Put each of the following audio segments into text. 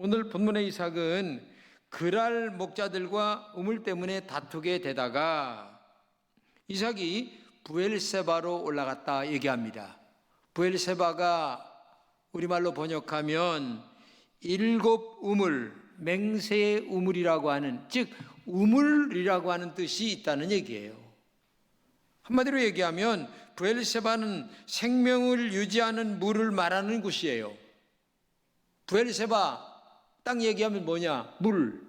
오늘 본문의 이삭은 그랄 목자들과 우물 때문에 다투게 되다가 이삭이 브엘세바로 올라갔다 얘기합니다. 브엘세바가 우리말로 번역하면 일곱 우물, 맹세의 우물이라고 하는, 즉 우물이라고 하는 뜻이 있다는 얘기예요. 한마디로 얘기하면 브엘세바는 생명을 유지하는 물을 말하는 곳이에요. 브엘세바 딱 얘기하면 뭐냐? 물,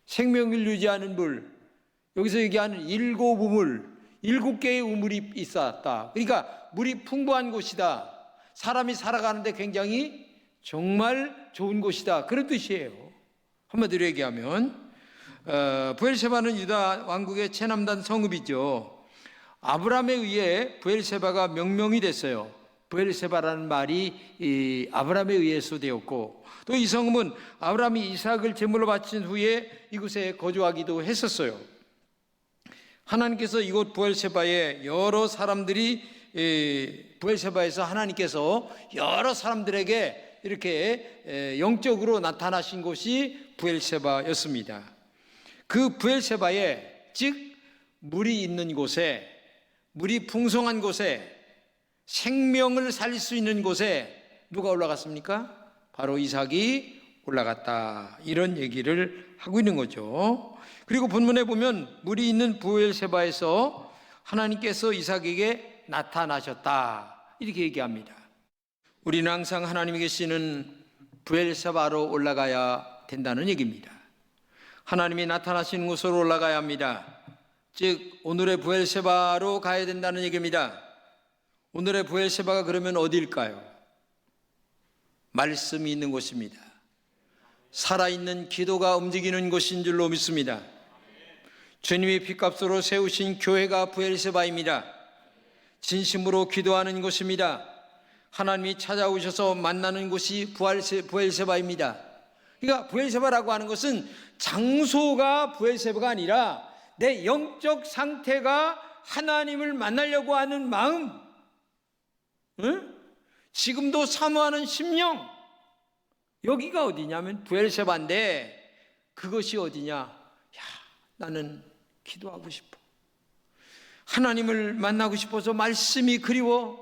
생명을 유지하는 물. 여기서 얘기하는 일곱 우물, 7개의 우물이 있었다. 그러니까 물이 풍부한 곳이다. 사람이 살아가는데 굉장히 정말 좋은 곳이다, 그런 뜻이에요. 한마디로 얘기하면 브엘세바는 유다 왕국의 최남단 성읍이죠. 아브라함에 의해 브엘세바가 명명이 됐어요. 브엘세바라는 말이 아브라함에 의해서 되었고, 또 이 성읍은 아브라함이 이삭을 제물로 바친 후에 이곳에 거주하기도 했었어요. 하나님께서 이곳 브엘세바에 여러 사람들이, 브엘세바에서 하나님께서 여러 사람들에게 이렇게 영적으로 나타나신 곳이 브엘세바였습니다. 그 브엘세바에, 즉 물이 있는 곳에, 물이 풍성한 곳에, 생명을 살릴 수 있는 곳에 누가 올라갔습니까? 바로 이삭이 올라갔다, 이런 얘기를 하고 있는 거죠. 그리고 본문에 보면 물이 있는 브엘세바에서 하나님께서 이삭에게 나타나셨다, 이렇게 얘기합니다. 우리는 항상 하나님이 계시는 브엘세바로 올라가야 된다는 얘기입니다. 하나님이 나타나시는 곳으로 올라가야 합니다. 즉 오늘의 브엘세바로 가야 된다는 얘기입니다. 오늘의 브엘세바가 그러면 어디일까요? 말씀이 있는 곳입니다. 살아있는 기도가 움직이는 곳인 줄로 믿습니다. 주님이 핏값으로 세우신 교회가 브엘세바입니다. 진심으로 기도하는 곳입니다. 하나님이 찾아오셔서 만나는 곳이 브엘세바입니다. 그러니까 브엘세바라고 하는 것은 장소가 브엘세바가 아니라 내 영적 상태가 하나님을 만나려고 하는 마음, 응? 지금도 사모하는 심령, 여기가 어디냐면 브엘세바인데, 그것이 어디냐? 야, 나는 기도하고 싶어. 하나님을 만나고 싶어서 말씀이 그리워.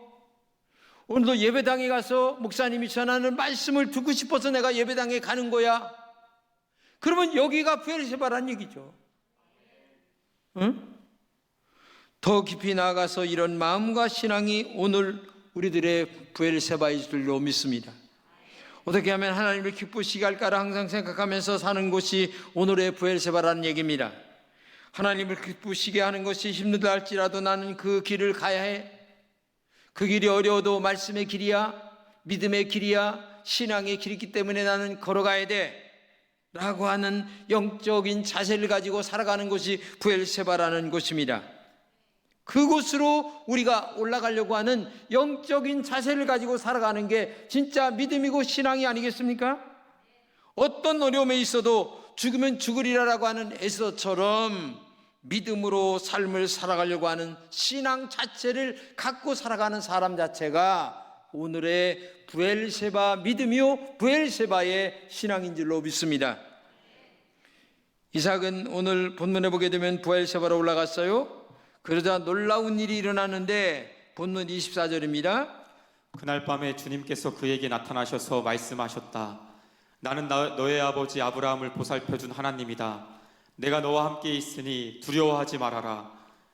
오늘도 예배당에 가서 목사님이 전하는 말씀을 듣고 싶어서 내가 예배당에 가는 거야. 그러면 여기가 브엘세바란 얘기죠. 응? 더 깊이 나아가서 이런 마음과 신앙이 오늘 우리들의 브엘세바일 줄로 믿습니다. 어떻게 하면 하나님을 기쁘시게 할까를 항상 생각하면서 사는 곳이 오늘의 브엘세바라는 얘기입니다. 하나님을 기쁘시게 하는 것이 힘들다 할지라도 나는 그 길을 가야 해. 그 길이 어려워도 말씀의 길이야, 믿음의 길이야, 신앙의 길이기 때문에 나는 걸어가야 돼 라고 하는 영적인 자세를 가지고 살아가는 곳이 브엘세바라는 곳입니다. 그곳으로 우리가 올라가려고 하는 영적인 자세를 가지고 살아가는 게 진짜 믿음이고 신앙이 아니겠습니까? 어떤 어려움에 있어도 죽으면 죽으리라라고 하는 에서처럼 믿음으로 삶을 살아가려고 하는 신앙 자체를 갖고 살아가는 사람 자체가 오늘의 브엘세바 믿음이요, 브엘세바의 신앙인 줄로 믿습니다. 이삭은 오늘 본문에 보게 되면 브엘세바로 올라갔어요. 그러자 놀라운 일이 일어나는데 본문 24절입니다. 그날 밤에 주님께서 그에게 나타나셔서 말씀하셨다. 나는 너의 아버지 아브라함을 보살펴준 하나님이다. 내가 너와 함께 있으니 두려워하지 말아라.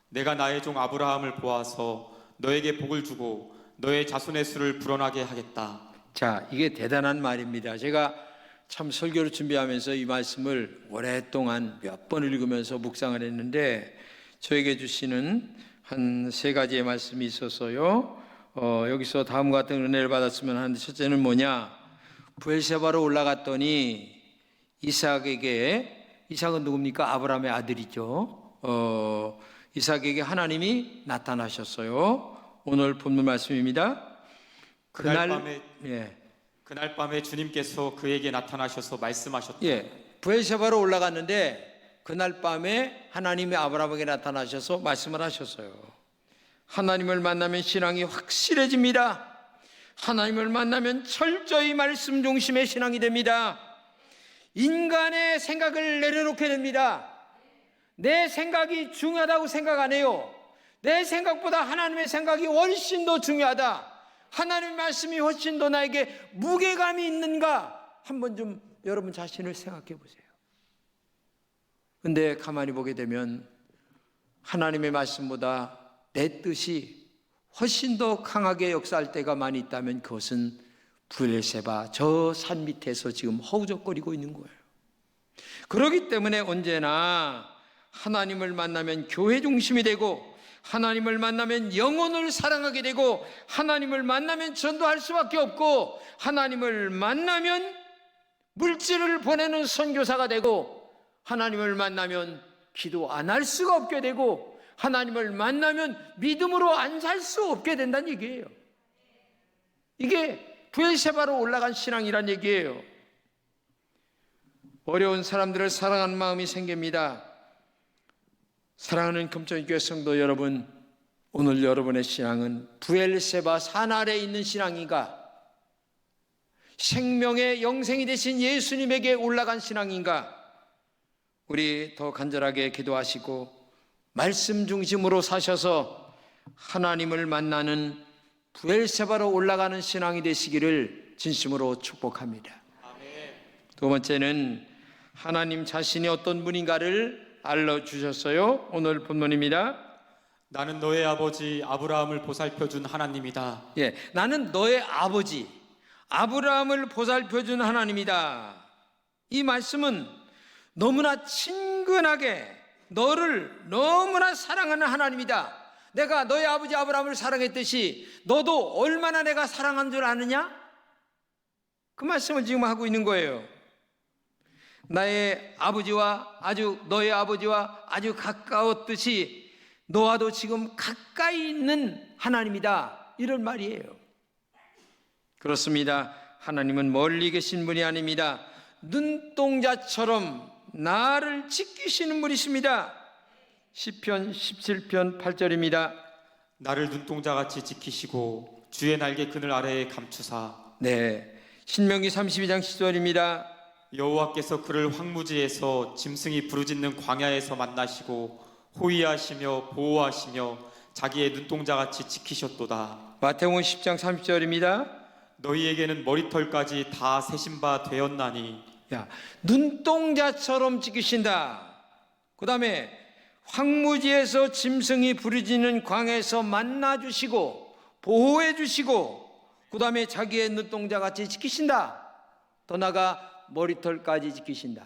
내가 나의 종 아브라함을 보아서 너에게 복을 주고 너의 자손의 수를 불어나게 하겠다. 자, 이게 대단한 말입니다. 제가 참 설교를 준비하면서 이 말씀을 오랫동안 몇 번 읽으면서 묵상을 했는데 저에게 주시는 한 3가지의 말씀이 있어서요. 여기서 다음과 같은 은혜를 받았으면 하는데, 첫째는 뭐냐? 브엘세바로 올라갔더니 이삭은 누굽니까? 아브라함의 아들이죠. 이삭에게 하나님이 나타나셨어요. 오늘 본문 말씀입니다. 그날 밤에 주님께서 그에게 나타나셔서 말씀하셨다. 브엘세바로 올라갔는데 그날 밤에 하나님이 아브라함에게 나타나셔서 말씀을 하셨어요. 하나님을 만나면 신앙이 확실해집니다. 하나님을 만나면 철저히 말씀 중심의 신앙이 됩니다. 인간의 생각을 내려놓게 됩니다. 내 생각이 중요하다고 생각 안 해요. 내 생각보다 하나님의 생각이 훨씬 더 중요하다. 하나님의 말씀이 훨씬 더 나에게 무게감이 있는가? 한번 좀 여러분 자신을 생각해 보세요. 근데 가만히 보게 되면 하나님의 말씀보다 내 뜻이 훨씬 더 강하게 역사할 때가 많이 있다면 그것은 브엘세바 저 산 밑에서 지금 허우적거리고 있는 거예요. 그렇기 때문에 언제나 하나님을 만나면 교회 중심이 되고, 하나님을 만나면 영혼을 사랑하게 되고, 하나님을 만나면 전도할 수밖에 없고, 하나님을 만나면 물질을 보내는 선교사가 되고, 하나님을 만나면 기도 안 할 수가 없게 되고, 하나님을 만나면 믿음으로 안 살 수 없게 된다는 얘기예요. 이게 브엘세바로 올라간 신앙이란 얘기예요. 어려운 사람들을 사랑하는 마음이 생깁니다. 사랑하는 금천교회 성도 여러분, 오늘 여러분의 신앙은 브엘세바 산 아래에 있는 신앙인가? 생명의 영생이 되신 예수님에게 올라간 신앙인가? 우리 더 간절하게 기도하시고 말씀 중심으로 사셔서 하나님을 만나는 브엘세바로 올라가는 신앙이 되시기를 진심으로 축복합니다. 두 번째는 하나님 자신이 어떤 분인가를 알려주셨어요. 오늘 본문입니다. 나는 너의 아버지 아브라함을 보살펴준 하나님이다. 나는 너의 아버지 아브라함을 보살펴준 하나님이다. 이 말씀은 너무나 친근하게 너를 너무나 사랑하는 하나님이다. 내가 너의 아버지 아브라함을 사랑했듯이 너도 얼마나 내가 사랑한 줄 아느냐? 그 말씀을 지금 하고 있는 거예요. 나의 아버지와 너의 아버지와 아주 가까웠듯이 너와도 지금 가까이 있는 하나님이다. 이런 말이에요. 그렇습니다. 하나님은 멀리 계신 분이 아닙니다. 눈동자처럼 나를 지키시는 분이십니다. 시편 17편 8절입니다. 나를 눈동자같이 지키시고 주의 날개 그늘 아래에 감추사. 신명기 32장 10절입니다. 여호와께서 그를 황무지에서 짐승이 부르짖는 광야에서 만나시고 호위하시며 보호하시며 자기의 눈동자같이 지키셨도다. 마태복음 10장 30절입니다. 너희에게는 머리털까지 다 세신 바 되었나니. 눈동자처럼 지키신다. 그 다음에 황무지에서 짐승이 부르짖는 광야에서 만나주시고 보호해주시고, 그 다음에 자기의 눈동자같이 지키신다. 더 나아가 머리털까지 지키신다.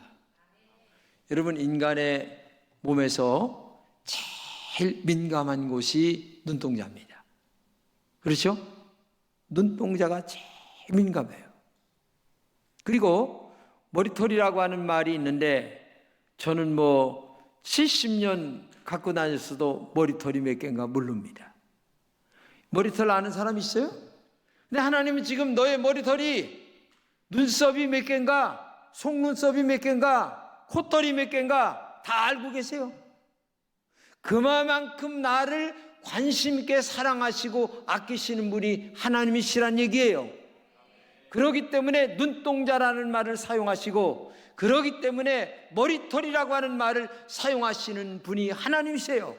여러분, 인간의 몸에서 제일 민감한 곳이 눈동자입니다. 그렇죠? 눈동자가 제일 민감해요. 그리고 머리털이라고 하는 말이 있는데, 저는 70년 갖고 다녔어도 머리털이 몇 개인가 모릅니다. 머리털 아는 사람 있어요? 근데 하나님은 지금 너의 머리털이 눈썹이 몇 개인가, 속눈썹이 몇 개인가, 콧털이 몇 개인가 다 알고 계세요. 그만큼 나를 관심 있게 사랑하시고 아끼시는 분이 하나님이시란 얘기예요. 그렇기 때문에 눈동자라는 말을 사용하시고, 그렇기 때문에 머리털이라고 하는 말을 사용하시는 분이 하나님이세요.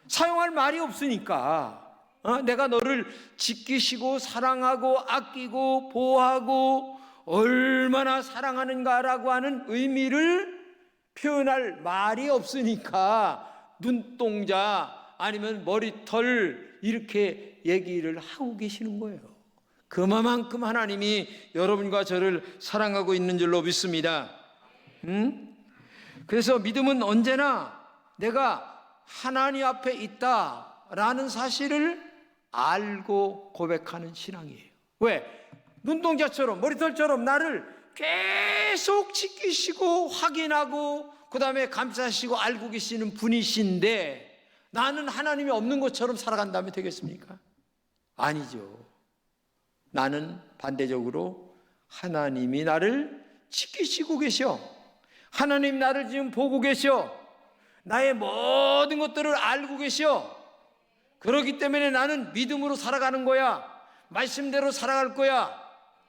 사용할 말이 없으니까 내가 너를 지키시고 사랑하고 아끼고 보호하고 얼마나 사랑하는가라고 하는 의미를 표현할 말이 없으니까 눈동자 아니면 머리털 이렇게 얘기를 하고 계시는 거예요. 그만큼 하나님이 여러분과 저를 사랑하고 있는 줄로 믿습니다. 그래서 믿음은 언제나 내가 하나님 앞에 있다라는 사실을 알고 고백하는 신앙이에요. 왜? 눈동자처럼 머리털처럼 나를 계속 지키시고 확인하고 그 다음에 감싸시고 알고 계시는 분이신데, 나는 하나님이 없는 것처럼 살아간다면 되겠습니까? 아니죠. 나는 반대적으로 하나님이 나를 지키시고 계셔. 하나님 나를 지금 보고 계셔. 나의 모든 것들을 알고 계셔. 그렇기 때문에 나는 믿음으로 살아가는 거야. 말씀대로 살아갈 거야.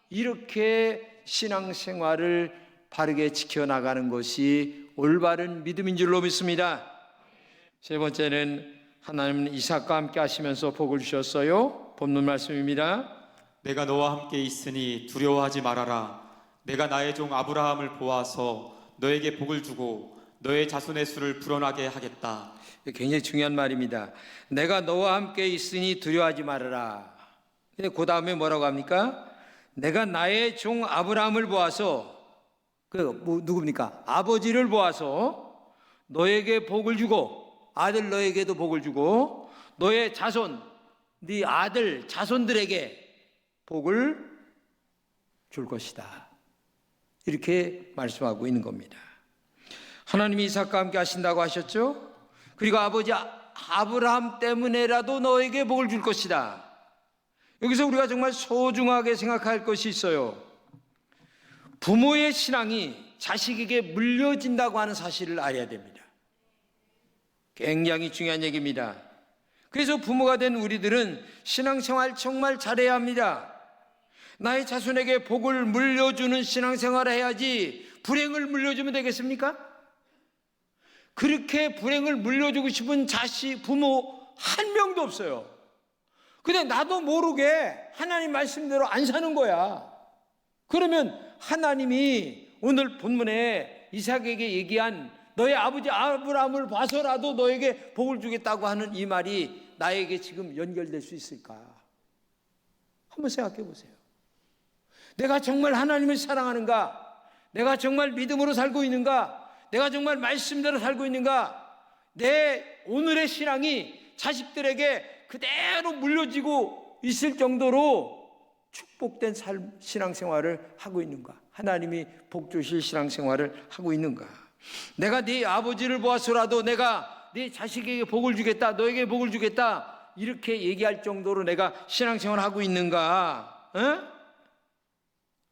이렇게 신앙생활을 바르게 지켜나가는 것이 올바른 믿음인 줄로 믿습니다. 세 번째는 하나님은 이삭과 함께 하시면서 복을 주셨어요. 본문 말씀입니다. 내가 너와 함께 있으니 두려워하지 말아라. 내가 나의 종 아브라함을 보아서 너에게 복을 주고 너의 자손의 수를 불어나게 하겠다. 굉장히 중요한 말입니다. 내가 너와 함께 있으니 두려워하지 말아라. 근데 그 다음에 뭐라고 합니까? 내가 나의 종 아브라함을 보아서, 누굽니까? 아버지를 보아서 너에게 복을 주고, 아들 너에게도 복을 주고, 너의 자손, 네 아들 자손들에게 복을 줄 것이다. 이렇게 말씀하고 있는 겁니다. 하나님이 이삭과 함께 하신다고 하셨죠? 그리고 아버지 아브라함 때문에라도 너에게 복을 줄 것이다. 여기서 우리가 정말 소중하게 생각할 것이 있어요. 부모의 신앙이 자식에게 물려진다고 하는 사실을 알아야 됩니다. 굉장히 중요한 얘기입니다. 그래서 부모가 된 우리들은 신앙생활 정말 잘해야 합니다. 나의 자손에게 복을 물려주는 신앙생활을 해야지 불행을 물려주면 되겠습니까? 그렇게 불행을 물려주고 싶은 부모 한 명도 없어요. 근데 나도 모르게 하나님 말씀대로 안 사는 거야. 그러면 하나님이 오늘 본문에 이삭에게 얘기한 너의 아버지 아브라함을 봐서라도 너에게 복을 주겠다고 하는 이 말이 나에게 지금 연결될 수 있을까? 한번 생각해 보세요. 내가 정말 하나님을 사랑하는가? 내가 정말 믿음으로 살고 있는가? 내가 정말 말씀대로 살고 있는가? 내 오늘의 신앙이 자식들에게 그대로 물려지고 있을 정도로 축복된 신앙생활을 하고 있는가? 하나님이 복 주실 신앙생활을 하고 있는가? 내가 네 아버지를 보아서라도 내가 네 자식에게 복을 주겠다, 너에게 복을 주겠다 이렇게 얘기할 정도로 내가 신앙생활을 하고 있는가?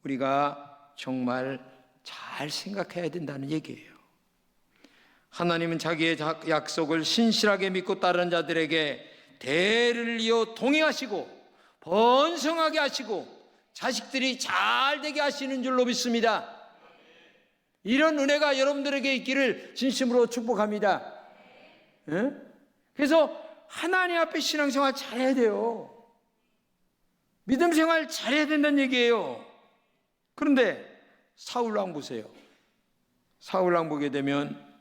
우리가 정말 잘 생각해야 된다는 얘기예요. 하나님은 자기의 약속을 신실하게 믿고 따르는 자들에게 대를 이어 동행하시고 번성하게 하시고 자식들이 잘 되게 하시는 줄로 믿습니다. 이런 은혜가 여러분들에게 있기를 진심으로 축복합니다. 그래서 하나님 앞에 신앙생활 잘해야 돼요. 믿음 생활 잘해야 된다는 얘기예요. 그런데 사울왕 보세요. 사울왕 보게 되면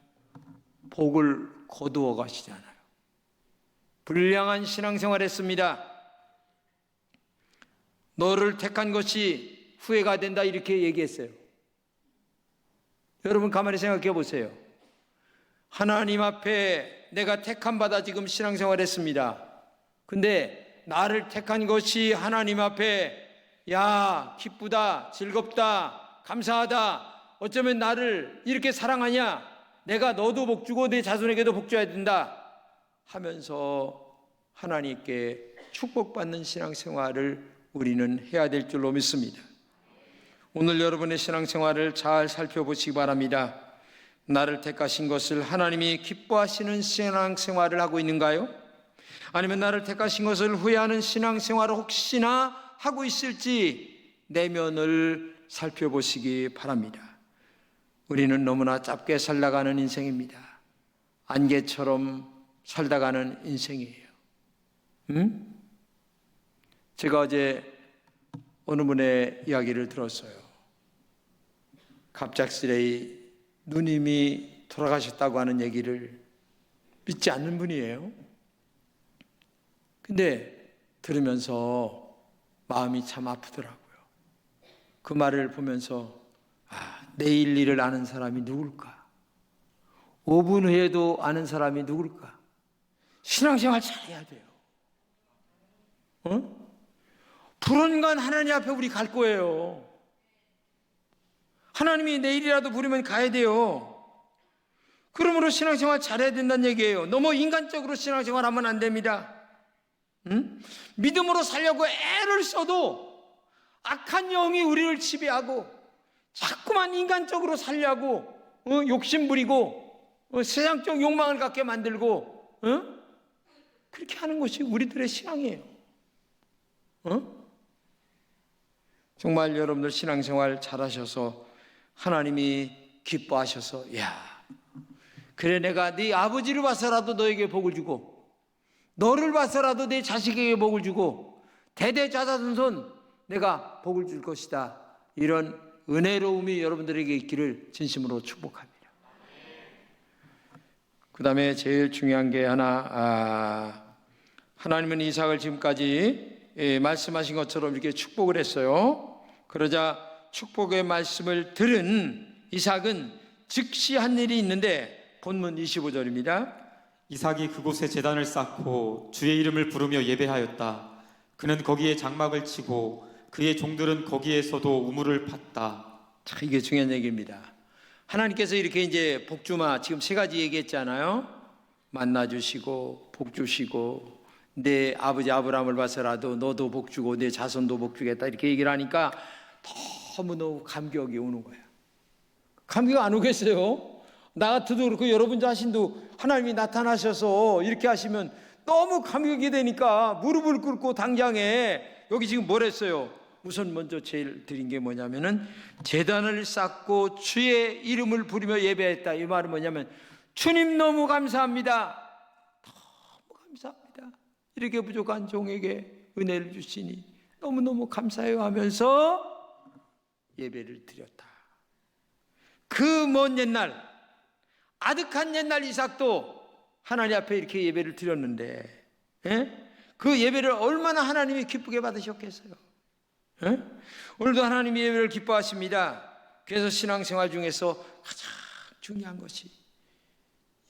복을 거두어 가시잖아요. 불량한 신앙생활 했습니다. 너를 택한 것이 후회가 된다 이렇게 얘기했어요. 여러분 가만히 생각해 보세요. 하나님 앞에 내가 택함 받아 지금 신앙생활 했습니다. 근데 나를 택한 것이 하나님 앞에 야 기쁘다, 즐겁다, 감사하다, 어쩌면 나를 이렇게 사랑하냐, 내가 너도 복 주고 내 자손에게도 복 줘야 된다 하면서 하나님께 축복받는 신앙생활을 우리는 해야 될 줄로 믿습니다. 오늘 여러분의 신앙생활을 잘 살펴보시기 바랍니다. 나를 택하신 것을 하나님이 기뻐하시는 신앙생활을 하고 있는가요? 아니면 나를 택하신 것을 후회하는 신앙생활을 혹시나 하고 있을지 내면을 살펴보시기 바랍니다. 우리는 너무나 짧게 살다가는 인생입니다. 안개처럼 살다가는 인생이에요. 제가 어제 어느 분의 이야기를 들었어요. 갑작스레 누님이 돌아가셨다고 하는 얘기를 믿지 않는 분이에요. 근데 들으면서 마음이 참 아프더라고요. 그 말을 보면서 내일 일을 아는 사람이 누굴까? 5분 후에도 아는 사람이 누굴까? 신앙생활 잘해야 돼요. 불언간 하나님 앞에 우리 갈 거예요. 하나님이 내일이라도 부르면 가야 돼요. 그러므로 신앙생활 잘해야 된다는 얘기예요. 너무 인간적으로 신앙생활 하면 안 됩니다. 믿음으로 살려고 애를 써도 악한 영이 우리를 지배하고 자꾸만 인간적으로 살려고 욕심 부리고 세상적 욕망을 갖게 만들고 그렇게 하는 것이 우리들의 신앙이에요. 정말 여러분들 신앙생활 잘하셔서 하나님이 기뻐하셔서 야, 그래 내가 네 아버지를 봐서라도 너에게 복을 주고 너를 봐서라도 내 자식에게 복을 주고 대대자손손 내가 복을 줄 것이다. 이런 은혜로움이 여러분들에게 있기를 진심으로 축복합니다. 그 다음에 제일 중요한 게 하나님은 이삭을 지금까지 말씀하신 것처럼 이렇게 축복을 했어요. 그러자 축복의 말씀을 들은 이삭은 즉시 한 일이 있는데 본문 25절입니다. 이삭이 그곳에 제단을 쌓고 주의 이름을 부르며 예배하였다. 그는 거기에 장막을 치고 그의 종들은 거기에서도 우물을 팠다. 자, 이게 중요한 얘기입니다. 하나님께서 이렇게 이제 복주마 지금 세 가지 얘기했잖아요. 만나 주시고 복 주시고 내 아버지 아브라함을 봐서라도 너도 복 주고 내 자손도 복 주겠다 이렇게 얘기를 하니까 너무너무 감격이 오는 거야. 감격 안 오겠어요? 나 같아도 그렇고 여러분 자신도 하나님이 나타나셔서 이렇게 하시면 너무 감격이 되니까 무릎을 꿇고 당장에 여기 지금 뭘 했어요? 우선 먼저 제일 드린 게 뭐냐면은 제단을 쌓고 주의 이름을 부르며 예배했다. 이 말은 뭐냐면 주님 너무 감사합니다. 너무 감사합니다. 이렇게 부족한 종에게 은혜를 주시니 너무너무 감사해요 하면서 예배를 드렸다. 그 먼 옛날 아득한 옛날 이삭도 하나님 앞에 이렇게 예배를 드렸는데 그 예배를 얼마나 하나님이 기쁘게 받으셨겠어요. 오늘도 하나님이 예배를 기뻐하십니다. 그래서 신앙생활 중에서 가장 중요한 것이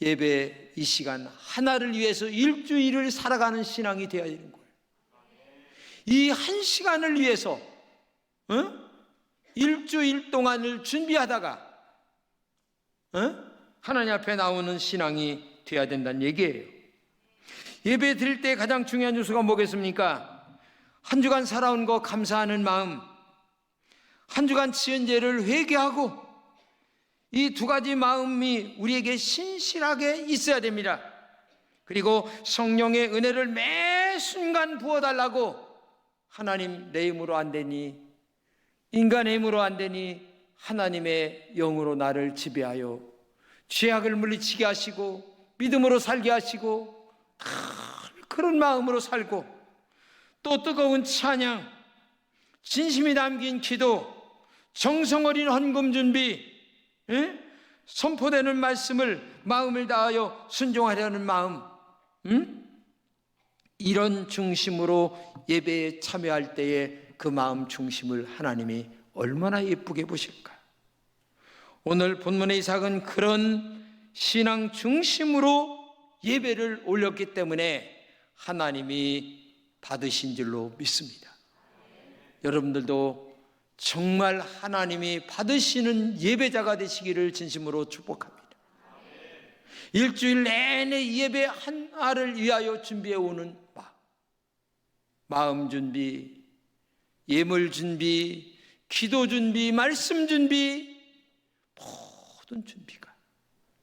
예배 이 시간 하나를 위해서 일주일을 살아가는 신앙이 되어야 되는 거예요. 이 한 시간을 위해서 일주일 동안을 준비하다가 하나님 앞에 나오는 신앙이 되어야 된다는 얘기예요. 예배 드릴 때 가장 중요한 요소가 뭐겠습니까? 한 주간 살아온 거 감사하는 마음, 한 주간 지은 죄를 회개하고 이 두 가지 마음이 우리에게 신실하게 있어야 됩니다. 그리고 성령의 은혜를 매 순간 부어달라고 하나님 내 힘으로 안 되니 인간의 힘으로 안 되니 하나님의 영으로 나를 지배하여 죄악을 물리치게 하시고 믿음으로 살게 하시고 그런 마음으로 살고 또 뜨거운 찬양, 진심이 담긴 기도, 정성 어린 헌금 준비, 선포되는 말씀을 마음을 다하여 순종하려는 마음, 이런 중심으로 예배에 참여할 때에 그 마음 중심을 하나님이 얼마나 예쁘게 보실까. 오늘 본문의 이삭은 그런 신앙 중심으로 예배를 올렸기 때문에 하나님이 받으신 줄로 믿습니다. 여러분들도 정말 하나님이 받으시는 예배자가 되시기를 진심으로 축복합니다. 일주일 내내 예배 하나를 위하여 준비해 오는 마음 준비, 예물 준비, 기도 준비, 말씀 준비, 모든 준비가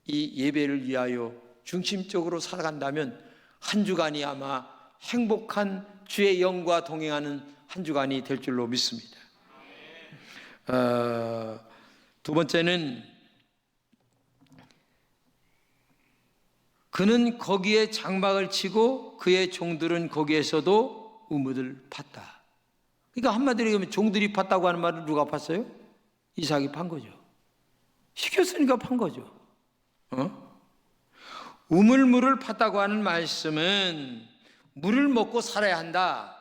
이 예배를 위하여 중심적으로 살아간다면 한 주간이 아마 행복한 주의 영과 동행하는 한 주간이 될 줄로 믿습니다. 두 번째는 그는 거기에 장막을 치고 그의 종들은 거기에서도 우물을 팠다. 그러니까 한마디로 얘기하면 종들이 팠다고 하는 말을 누가 팠어요? 이삭이 판 거죠. 시켰으니까 판 거죠. 우물물을 팠다고 하는 말씀은 물을 먹고 살아야 한다,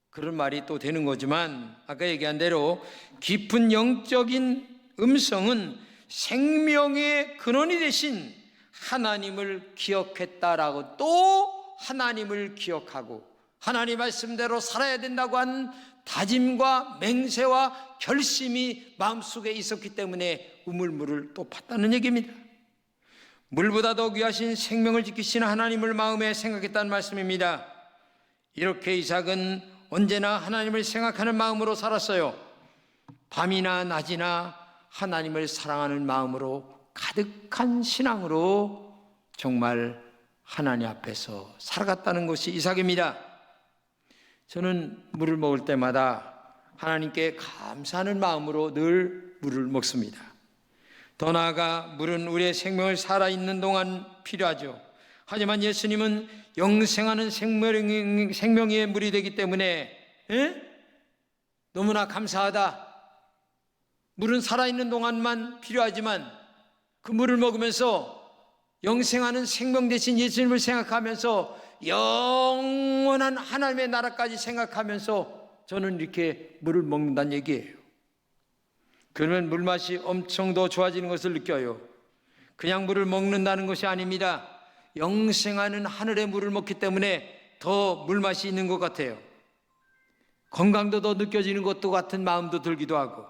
그런 말이 또 되는 거지만 아까 얘기한 대로 깊은 영적인 음성은 생명의 근원이 되신 하나님을 기억했다라고 또 하나님을 기억하고 하나님 말씀대로 살아야 된다고 하는 다짐과 맹세와 결심이 마음속에 있었기 때문에 우물물을 또 팠다는 얘기입니다. 물보다 더 귀하신 생명을 지키시는 하나님을 마음에 생각했다는 말씀입니다. 이렇게 이삭은 언제나 하나님을 생각하는 마음으로 살았어요. 밤이나 낮이나 하나님을 사랑하는 마음으로 가득한 신앙으로 정말 하나님 앞에서 살아갔다는 것이 이삭입니다. 저는 물을 먹을 때마다 하나님께 감사하는 마음으로 늘 물을 먹습니다. 더 나아가 물은 우리의 생명을 살아있는 동안 필요하죠. 하지만 예수님은 영생하는 생명의 물이 되기 때문에 너무나 감사하다. 물은 살아있는 동안만 필요하지만 그 물을 먹으면서 영생하는 생명 대신 예수님을 생각하면서 영원한 하나님의 나라까지 생각하면서 저는 이렇게 물을 먹는다는 얘기예요. 그러면 물맛이 엄청 더 좋아지는 것을 느껴요. 그냥 물을 먹는다는 것이 아닙니다. 영생하는 하늘의 물을 먹기 때문에 더 물맛이 있는 것 같아요. 건강도 더 느껴지는 것도 같은 마음도 들기도 하고,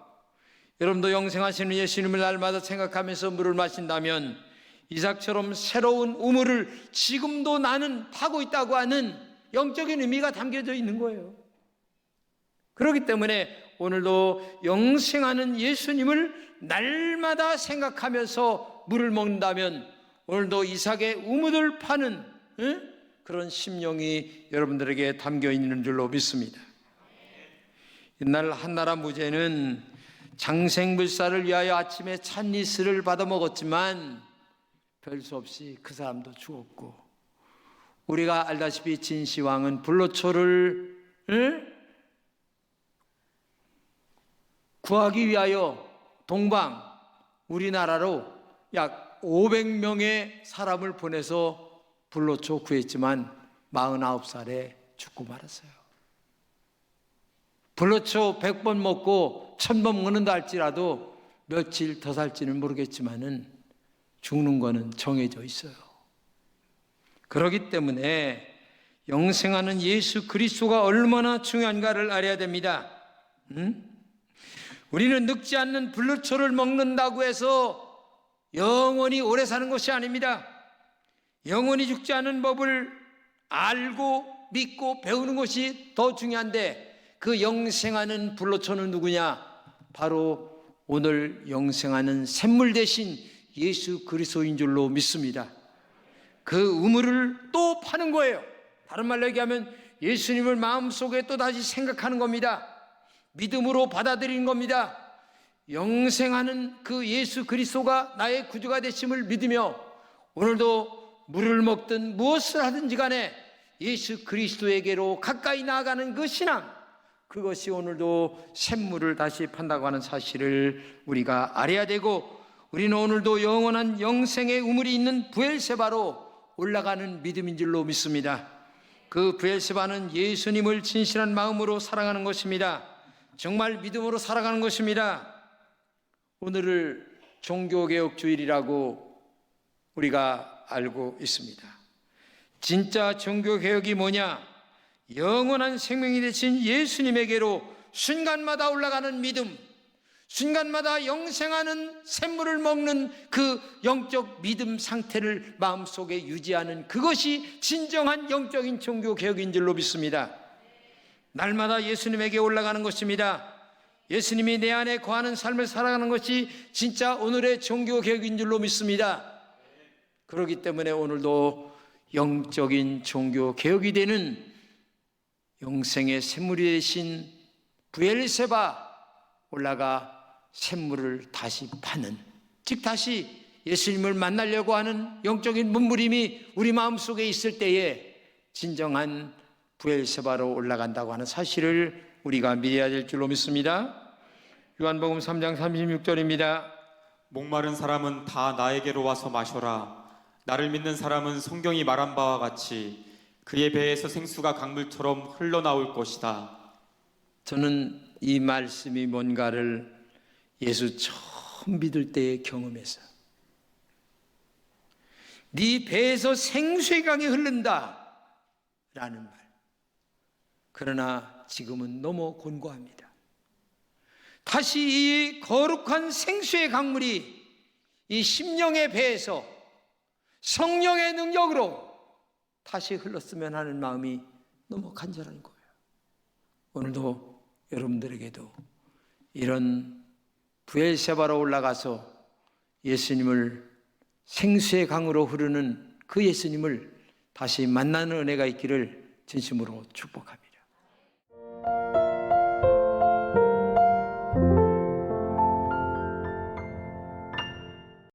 여러분도 영생하시는 예수님을 날마다 생각하면서 물을 마신다면 이삭처럼 새로운 우물을 지금도 나는 파고 있다고 하는 영적인 의미가 담겨져 있는 거예요. 그렇기 때문에 오늘도 영생하는 예수님을 날마다 생각하면서 물을 먹는다면 오늘도 이삭의 우물을 파는 그런 심령이 여러분들에게 담겨 있는 줄로 믿습니다. 옛날 한나라 무제는 장생불사를 위하여 아침에 찻니스를 받아 먹었지만 별 수 없이 그 사람도 죽었고, 우리가 알다시피 진시황은 불로초를 구하기 위하여 동방 우리나라로 약 500명의 사람을 보내서 불로초 구했지만 49살에 죽고 말았어요. 불로초 100번 먹고 1000번 먹는다 할지라도 며칠 더 살지는 모르겠지만은 죽는 거는 정해져 있어요. 그렇기 때문에 영생하는 예수 그리스도가 얼마나 중요한가를 알아야 됩니다. 우리는 늙지 않는 불로초를 먹는다고 해서 영원히 오래 사는 것이 아닙니다. 영원히 죽지 않은 법을 알고 믿고 배우는 것이 더 중요한데, 그 영생하는 불로초는 누구냐? 바로 오늘 영생하는 샘물 대신 예수 그리스도인 줄로 믿습니다. 그 우물을 또 파는 거예요. 다른 말로 얘기하면 예수님을 마음속에 또다시 생각하는 겁니다. 믿음으로 받아들이는 겁니다. 영생하는 그 예수 그리스도가 나의 구주가 되심을 믿으며 오늘도 물을 먹든 무엇을 하든지 간에 예수 그리스도에게로 가까이 나아가는 그 신앙, 그것이 오늘도 샘물을 다시 판다고 하는 사실을 우리가 알아야 되고, 우리는 오늘도 영원한 영생의 우물이 있는 부엘세바로 올라가는 믿음인 줄로 믿습니다. 그 부엘세바는 예수님을 진실한 마음으로 사랑하는 것입니다. 정말 믿음으로 살아가는 것입니다. 오늘을 종교개혁주일이라고 우리가 알고 있습니다. 진짜 종교개혁이 뭐냐? 영원한 생명이 되신 예수님에게로 순간마다 올라가는 믿음, 순간마다 영생하는 샘물을 먹는 그 영적 믿음 상태를 마음속에 유지하는, 그것이 진정한 영적인 종교개혁인 줄로 믿습니다. 날마다 예수님에게 올라가는 것입니다. 예수님이 내 안에 거하는 삶을 살아가는 것이 진짜 오늘의 종교개혁인 줄로 믿습니다. 그렇기 때문에 오늘도 영적인 종교개혁이 되는 영생의 샘물이 되신 부엘세바 올라가 샘물을 다시 파는, 즉 다시 예수님을 만나려고 하는 영적인 몸부림이 우리 마음속에 있을 때에 진정한 부엘세바로 올라간다고 하는 사실을 우리가 믿어야 될 줄로 믿습니다. 요한복음 3장 36절입니다. 목마른 사람은 다 나에게로 와서 마셔라. 나를 믿는 사람은 성경이 말한 바와 같이 그의 배에서 생수가 강물처럼 흘러나올 것이다. 저는 이 말씀이 뭔가를 예수 처음 믿을 때에 경험해서, 네 배에서 생수의 강이 흐른다 라는 말, 그러나 지금은 너무 곤고합니다. 다시 이 거룩한 생수의 강물이 이 심령의 배에서 성령의 능력으로 다시 흘렀으면 하는 마음이 너무 간절한 거예요. 오늘도 여러분들에게도 이런 부엘세바로 올라가서 예수님을, 생수의 강으로 흐르는 그 예수님을 다시 만나는 은혜가 있기를 진심으로 축복합니다.